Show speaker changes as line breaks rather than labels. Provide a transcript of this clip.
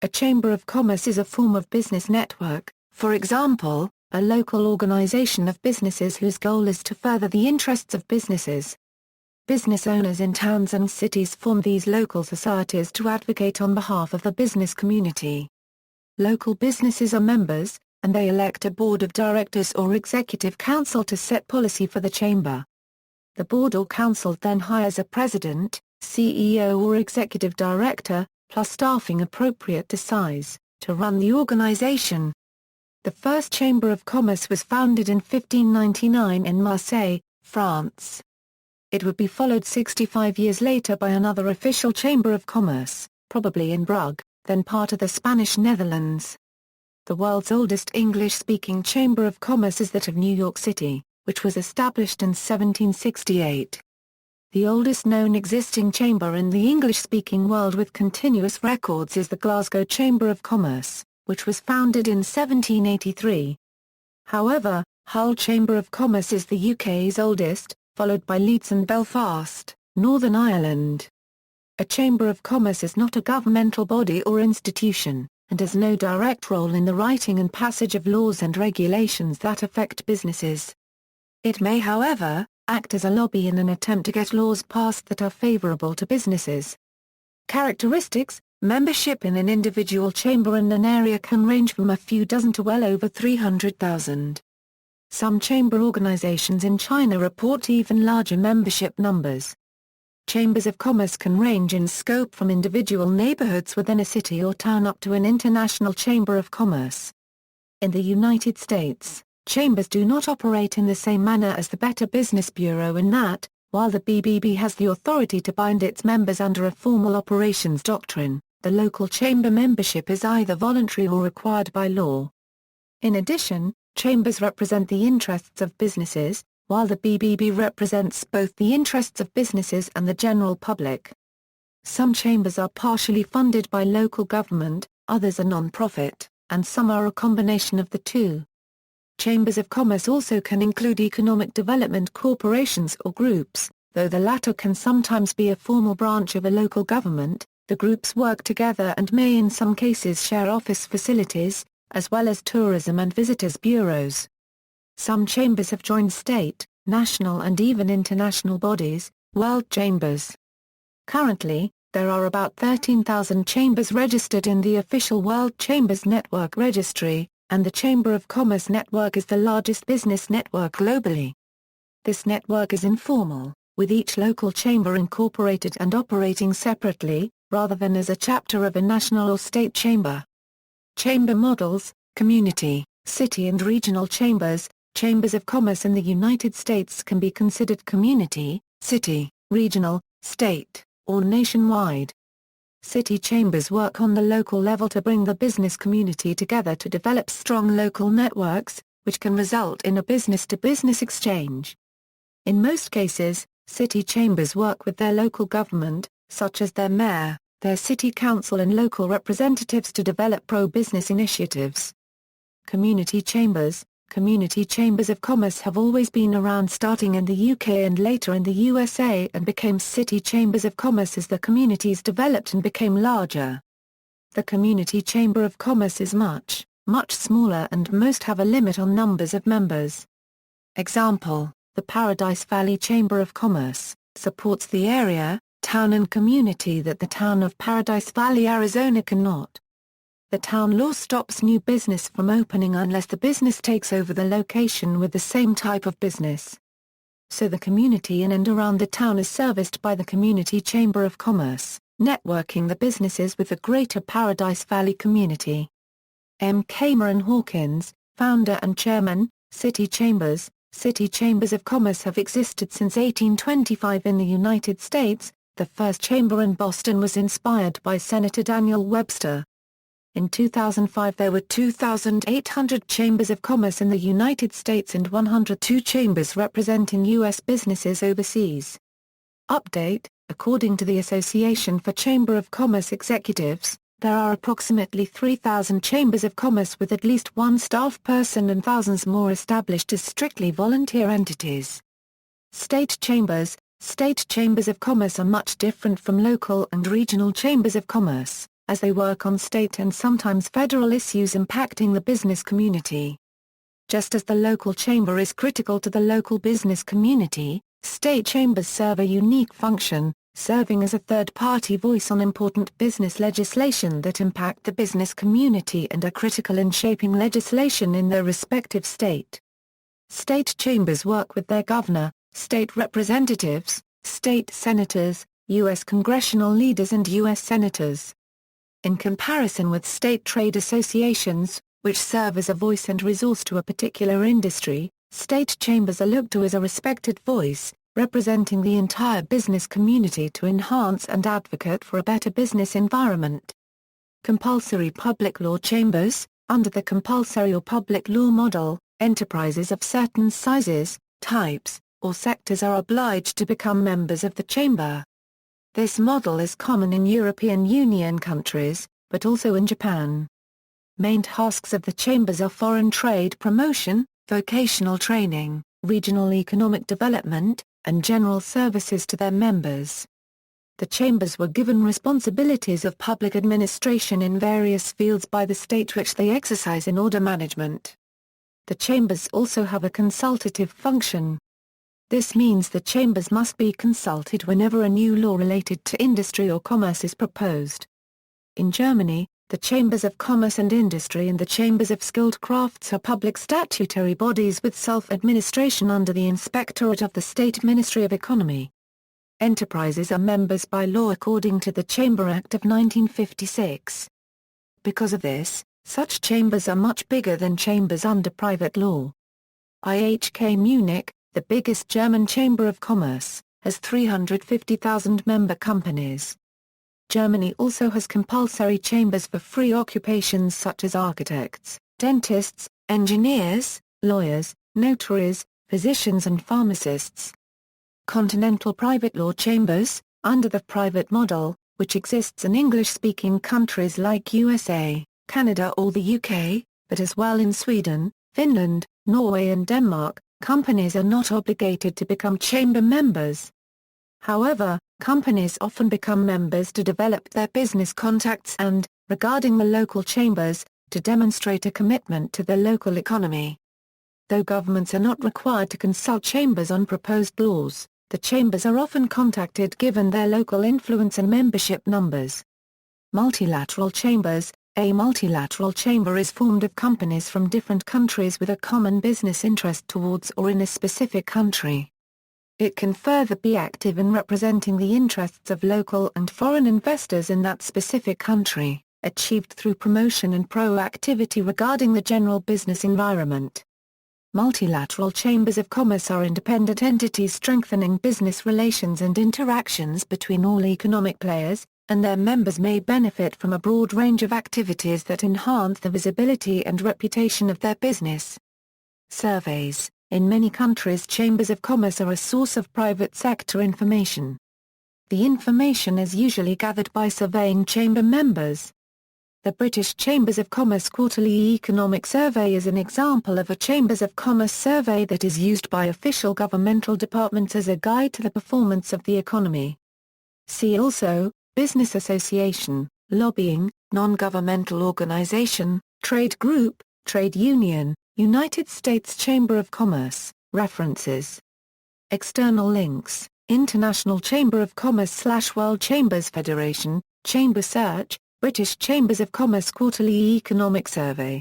A chamber of commerce is a form of business network, for example, a local organization of businesses whose goal is to further the interests of businesses. Business owners in towns and cities form these local societies to advocate on behalf of the business community. Local businesses are members, and they elect a board of directors or executive council to set policy for the chamber. The board or council then hires a president, CEO or executive director, plus staffing appropriate to size, to run the organization. The first Chamber of Commerce was founded in 1599 in Marseille, France. It would be followed 65 years later by another official Chamber of Commerce, probably in Brugge, then part of the Spanish Netherlands. The world's oldest English-speaking Chamber of Commerce is that of New York City, which was established in 1768. The oldest known existing chamber in the English-speaking world with continuous records is the Glasgow Chamber of Commerce, which was founded in 1783. However, Hull Chamber of Commerce is the UK's oldest, followed by Leeds and Belfast, Northern Ireland. A Chamber of Commerce is not a governmental body or institution, and has no direct role in the writing and passage of laws and regulations that affect businesses. It may, however, act as a lobby in an attempt to get laws passed that are favourable to businesses. Characteristics: membership in an individual chamber in an area can range from a few dozen to well over 300,000. Some chamber organizations in China report even larger membership numbers. Chambers of commerce can range in scope from individual neighborhoods within a city or town up to an international chamber of commerce. In the United States, chambers do not operate in the same manner as the Better Business Bureau in that, while the BBB has the authority to bind its members under a formal operations doctrine, the local chamber membership is either voluntary or required by law. In addition, chambers represent the interests of businesses, while the BBB represents both the interests of businesses and the general public. Some chambers are partially funded by local government, others are non-profit, and some are a combination of the two. Chambers of commerce also can include economic development corporations or groups, though the latter can sometimes be a formal branch of a local government. The groups work together and may in some cases share office facilities, as well as tourism and visitors bureaus. Some chambers have joined state, national and even international bodies, world chambers. Currently, there are about 13,000 chambers registered in the official World Chambers Network registry, and the Chamber of Commerce network is the largest business network globally. This network is informal, with each local chamber incorporated and operating separately, rather than as a chapter of a national or state chamber. Chamber models: community, city and regional chambers. Chambers of commerce in the United States can be considered community, city, regional, state, or nationwide. City chambers work on the local level to bring the business community together to develop strong local networks, which can result in a business-to-business exchange. In most cases, city chambers work with their local government, such as their mayor, their city council and local representatives to develop pro-business initiatives. Community chambers of commerce have always been around, starting in the UK and later in the USA, and became city chambers of commerce as the communities developed and became larger. The community chamber of commerce is much smaller and most have a limit on numbers of members. Example: the Paradise Valley Chamber of Commerce supports the area, town and community that the town of Paradise Valley, Arizona cannot. The town law stops new business from opening unless the business takes over the location with the same type of business. So the community in and around the town is serviced by the Community Chamber of Commerce, networking the businesses with the greater Paradise Valley community. M. Cameron Hawkins, founder and chairman, City Chambers. City Chambers of Commerce have existed since 1825 in the United States. The first chamber in Boston was inspired by Senator Daniel Webster. In 2005 there were 2,800 chambers of commerce in the United States and 102 chambers representing U.S. businesses overseas. Update: according to the Association for Chamber of Commerce Executives, there are approximately 3,000 chambers of commerce with at least one staff person and thousands more established as strictly volunteer entities. State chambers of commerce are much different from local and regional chambers of commerce, as they work on state and sometimes federal issues impacting the business community. Just as the local chamber is critical to the local business community, state chambers serve a unique function, serving as a third-party voice on important business legislation that impact the business community and are critical in shaping legislation in their respective state. State chambers work with their governor, state representatives, state senators, U.S. congressional leaders and U.S. senators. In comparison with state trade associations, which serve as a voice and resource to a particular industry, state chambers are looked to as a respected voice, representing the entire business community to enhance and advocate for a better business environment. Compulsory public law chambers. Under the compulsory or public law model, enterprises of certain sizes, types, or sectors are obliged to become members of the chamber. This model is common in European Union countries, but also in Japan. Main tasks of the chambers are foreign trade promotion, vocational training, regional economic development, and general services to their members. The chambers were given responsibilities of public administration in various fields by the state which they exercise in order management. The chambers also have a consultative function. This means the chambers must be consulted whenever a new law related to industry or commerce is proposed. In Germany, the Chambers of Commerce and Industry and the Chambers of Skilled Crafts are public statutory bodies with self-administration under the Inspectorate of the State Ministry of Economy. Enterprises are members by law according to the Chamber Act of 1956. Because of this, such chambers are much bigger than chambers under private law. IHK Munich, the biggest German chamber of commerce, has 350,000 member companies. Germany also has compulsory chambers for free occupations such as architects, dentists, engineers, lawyers, notaries, physicians and pharmacists. Continental private law chambers, under the private model, which exists in English-speaking countries like USA, Canada or the UK, but as well in Sweden, Finland, Norway and Denmark, companies are not obligated to become chamber members. However, companies often become members to develop their business contacts and, regarding the local chambers, to demonstrate a commitment to the local economy. Though governments are not required to consult chambers on proposed laws, the chambers are often contacted given their local influence and membership numbers. Multilateral chambers. A multilateral chamber is formed of companies from different countries with a common business interest towards or in a specific country. It can further be active in representing the interests of local and foreign investors in that specific country, achieved through promotion and proactivity regarding the general business environment. Multilateral chambers of commerce are independent entities strengthening business relations and interactions between all economic players, and their members may benefit from a broad range of activities that enhance the visibility and reputation of their business. Surveys. In many countries, chambers of commerce are a source of private sector information. The information is usually gathered by surveying chamber members. The British Chambers of Commerce Quarterly Economic Survey is an example of a Chambers of Commerce survey that is used by official governmental departments as a guide to the performance of the economy. See also, business association, lobbying, non-governmental organization, trade group, trade union, United States Chamber of Commerce. References. External links: International Chamber of Commerce/World Chambers Federation, Chamber Search, British Chambers of Commerce Quarterly Economic Survey.